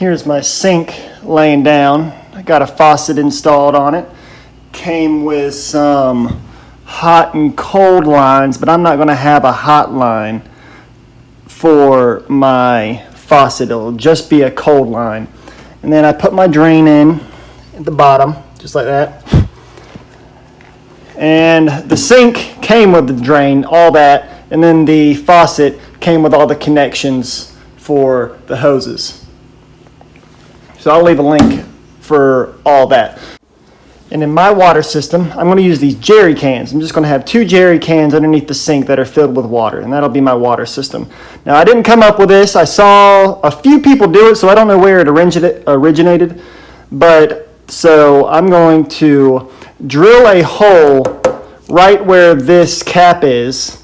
Here's my sink laying down. I got a faucet installed on it. Came with some hot and cold lines, but I'm not going to have a hot line for my faucet. It'll just be a cold line. And then I put my drain in at the bottom, just like that. And the sink came with the drain, all that, and then the faucet came with all the connections for the hoses. So I'll leave a link for all that. And in my water system, I'm going to use these jerry cans. I'm just going to have 2 jerry cans underneath the sink that are filled with water, and that'll be my water system. Now, I didn't come up with this. I saw a few people do it, so I don't know where it originated. But so I'm going to drill a hole right where this cap is,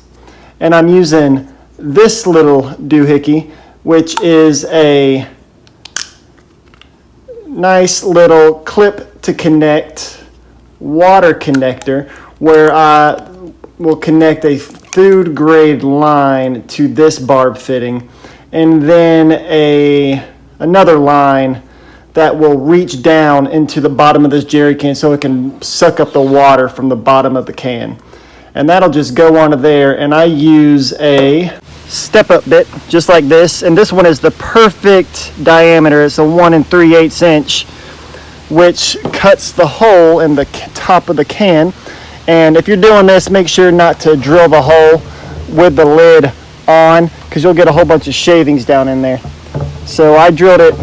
and I'm using this little doohickey, which is a nice little clip to connect water connector, where I will connect a food grade line to this barb fitting, and then another line that will reach down into the bottom of this jerry can so it can suck up the water from the bottom of the can. And that'll just go onto there, and I use a step-up bit just like this, and this one is the perfect diameter. It's a 1 3/8 inch, which cuts the hole in the top of the can. And if you're doing this, make sure not to drill the hole with the lid on, because you'll get a whole bunch of shavings down in there. So I drilled it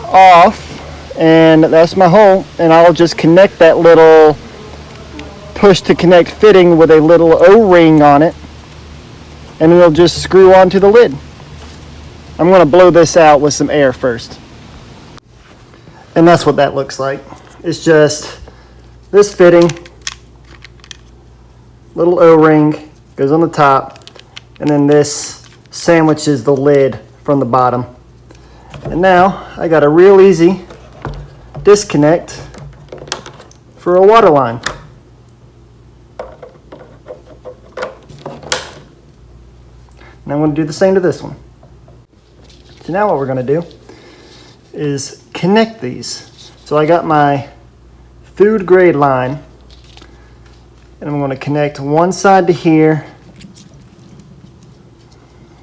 off, and that's my hole, and I'll just connect that little push to connect fitting with a little O-ring on it, and it'll just screw onto the lid. I'm going to blow this out with some air first. And that's what that looks like. It's just this fitting, little O-ring goes on the top, and then this sandwiches the lid from the bottom. And now I got a real easy disconnect for a water line. And I'm going to do the same to this one. So now what we're going to do is connect these. So I got my food grade line, and I'm going to connect one side to here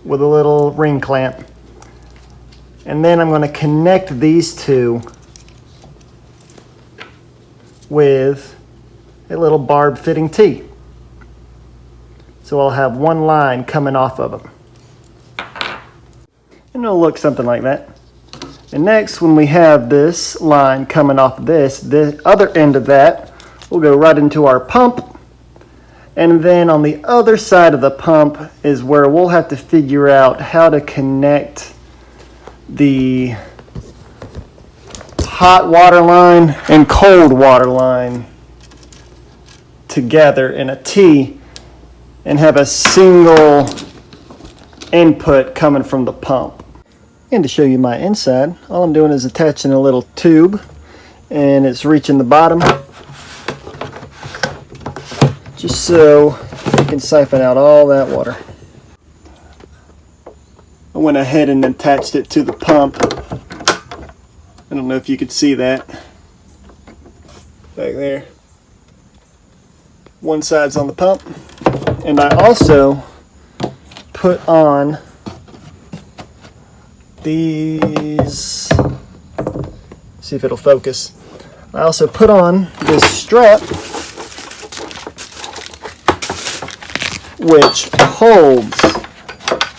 with a little ring clamp, and then I'm going to connect these two with a little barb fitting T. So I'll have one line coming off of them, and it'll look something like that. And next, when we have this line coming off of this, the other end of that will go right into our pump. And then on the other side of the pump is where we'll have to figure out how to connect the hot water line and cold water line together in a T, and have a single input coming from the pump. And to show you my inside, all I'm doing is attaching a little tube, and it's reaching the bottom just so you can siphon out all that water. I went ahead and attached it to the pump. I don't know if you could see that back there. One side's on the pump, and I also put on these, see if it'll focus. I also put on this strap which holds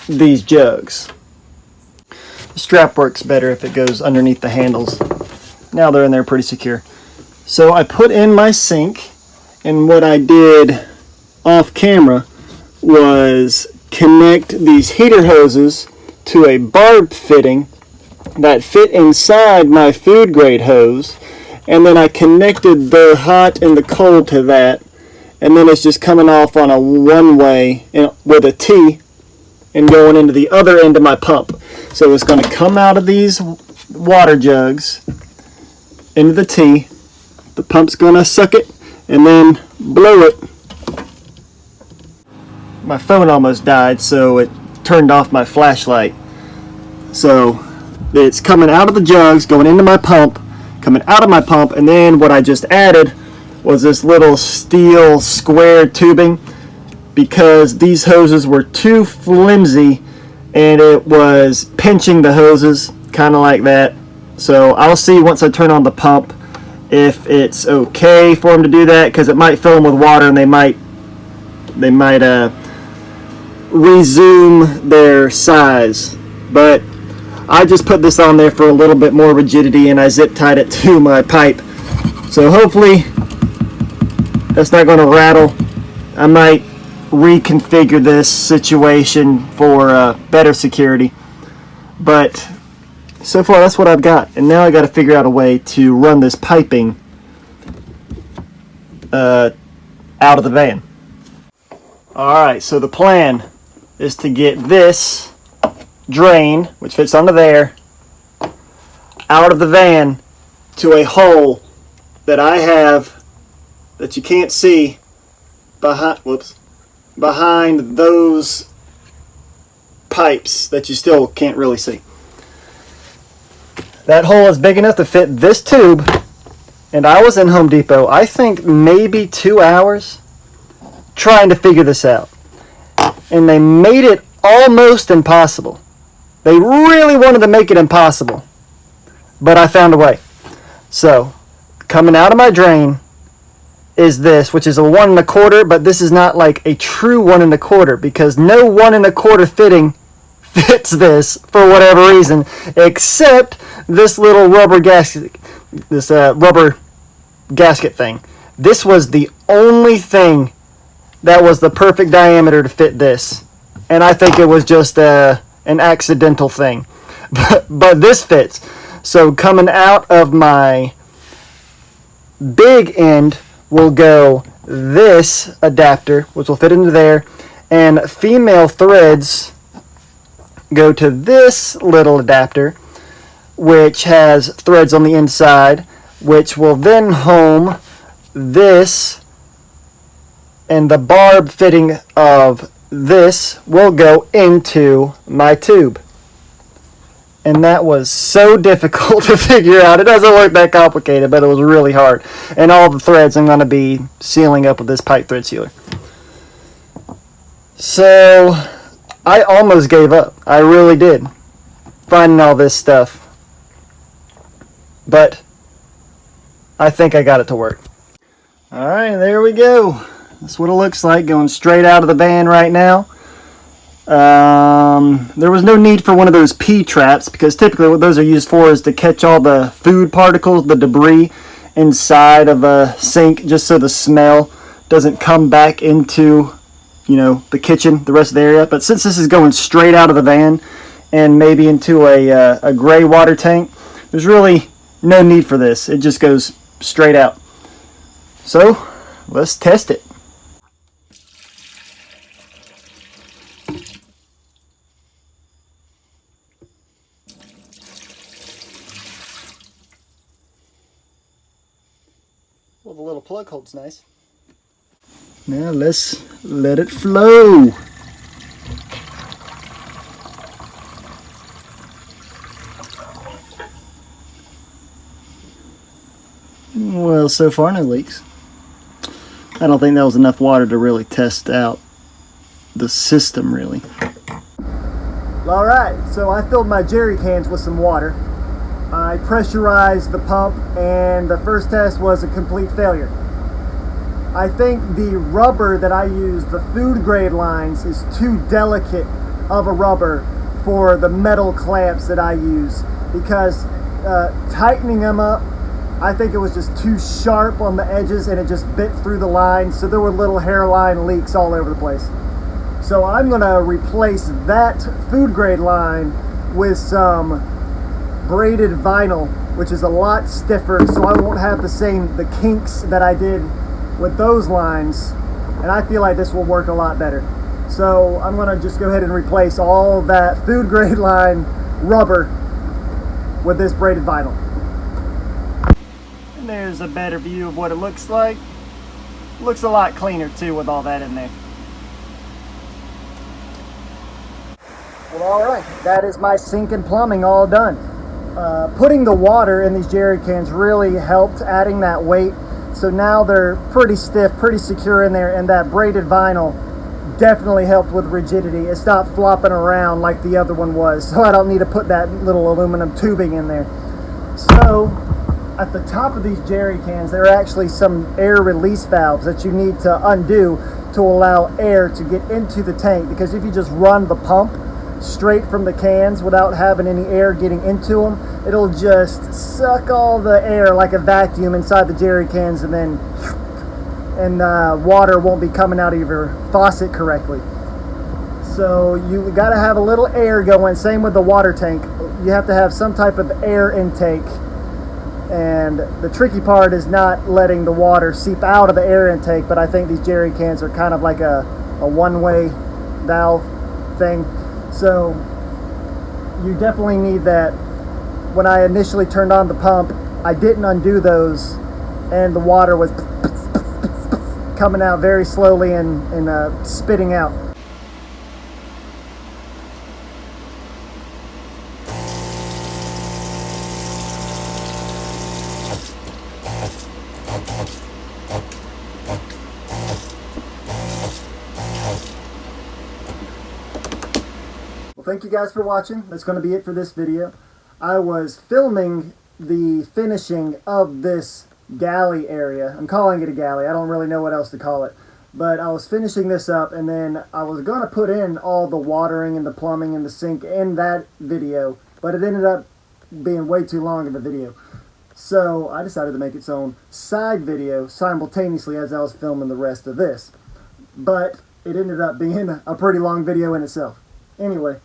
these jugs. The strap works better if it goes underneath the handles. Now they're in there pretty secure. So I put in my sink, and what I did off camera was connect these heater hoses to a barb fitting that fit inside my food grade hose, and then I connected the hot and the cold to that, and then it's just coming off on a one-way with a T and going into the other end of my pump. So it's going to come out of these water jugs into the T, the pump's going to suck it and then blow it. My phone almost died, so it turned off my flashlight. So that's coming out of the jugs, going into my pump, coming out of my pump, and then what I just added was this little steel square tubing because these hoses were too flimsy and it was pinching the hoses kind of like that. So I'll see once I turn on the pump if it's okay for them to do that, because it might fill them with water and they might resume their size. But I just put this on there for a little bit more rigidity and I zip tied it to my pipe. So hopefully that's not going to rattle. I might reconfigure this situation for better security. But so far that's what I've got. And now I got to figure out a way to run this piping out of the van. Alright, so the plan is to get this drain, which fits under there, out of the van to a hole that I have that you can't see behind those pipes that you still can't really see. That hole is big enough to fit this tube, and I was in Home Depot, I think maybe 2 hours trying to figure this out. And they made it almost impossible. They really wanted to make it impossible, but I found a way. So, coming out of my drain is this, which is a 1 1/4, but this is not like a true 1 1/4 because no 1 1/4 fitting fits this for whatever reason, except this little rubber gasket, this rubber gasket thing. This was the only thing that was the perfect diameter to fit this, and I think it was just an accidental thing, but this fits. So coming out of my big end will go this adapter, which will fit into there, and female threads go to this little adapter, which has threads on the inside, which will then home this, and the barb fitting of this will go into my tube. And that was so difficult to figure out. It doesn't look that complicated, but it was really hard. And all the threads I'm going to be sealing up with this pipe thread sealer. So I almost gave up. I really did, finding all this stuff. But I think I got it to work. Alright, there we go. That's what it looks like going straight out of the van right now. There was no need for one of those pea traps because typically what those are used for is to catch all the food particles, the debris inside of a sink, just so the smell doesn't come back into, the kitchen, the rest of the area. But since this is going straight out of the van and maybe into a gray water tank, there's really no need for this. It just goes straight out. So let's test it. Well, the little plug holds nice. Now let's let it flow. Well, so far no leaks. I don't think that was enough water to really test out the system, really. Alright, so I filled my jerry cans with some water. I pressurized the pump, and the first test was a complete failure. I think the rubber that I use, the food grade lines, is too delicate of a rubber for the metal clamps that I use, because tightening them up, I think it was just too sharp on the edges and it just bit through the line, so there were little hairline leaks all over the place. So I'm going to replace that food grade line with some braided vinyl, which is a lot stiffer, so I won't have the kinks that I did with those lines, and I feel like this will work a lot better. So I'm going to just go ahead and replace all that food grade line rubber with this braided vinyl. And there's a better view of what it looks like. Looks a lot cleaner too with all that in there. Well, alright, that is my sink and plumbing all done. putting the water in these jerry cans really helped adding that weight. So now they're pretty stiff, pretty secure in there, and that braided vinyl definitely helped with rigidity. It stopped flopping around like the other one was, so I don't need to put that little aluminum tubing in there. So at the top of these jerry cans, there are actually some air release valves that you need to undo to allow air to get into the tank, because if you just run the pump straight from the cans without having any air getting into them, it'll just suck all the air like a vacuum inside the jerry cans, and then water won't be coming out of your faucet correctly. So you got to have a little air going. Same with the water tank. You have to have some type of air intake. And the tricky part is not letting the water seep out of the air intake, but I think these jerry cans are kind of like a one-way valve thing. So you definitely need that. When I initially turned on the pump, I didn't undo those, and the water was coming out very slowly and spitting out. Well, thank you guys for watching. That's going to be it for this video. I was filming the finishing of this galley area. I'm calling it a galley. I don't really know what else to call it. But I was finishing this up, and then I was going to put in all the watering and the plumbing and the sink in that video, but it ended up being way too long of a video. So I decided to make its own side video simultaneously as I was filming the rest of this. But it ended up being a pretty long video in itself. Anyway,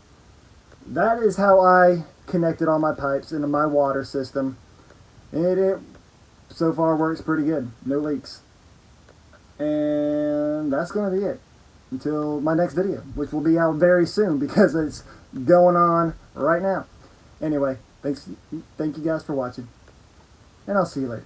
that is how I connected all my pipes into my water system. It so far works pretty good. No leaks. And that's going to be it until my next video, which will be out very soon because it's going on right now. Anyway, thank you guys for watching, and I'll see you later.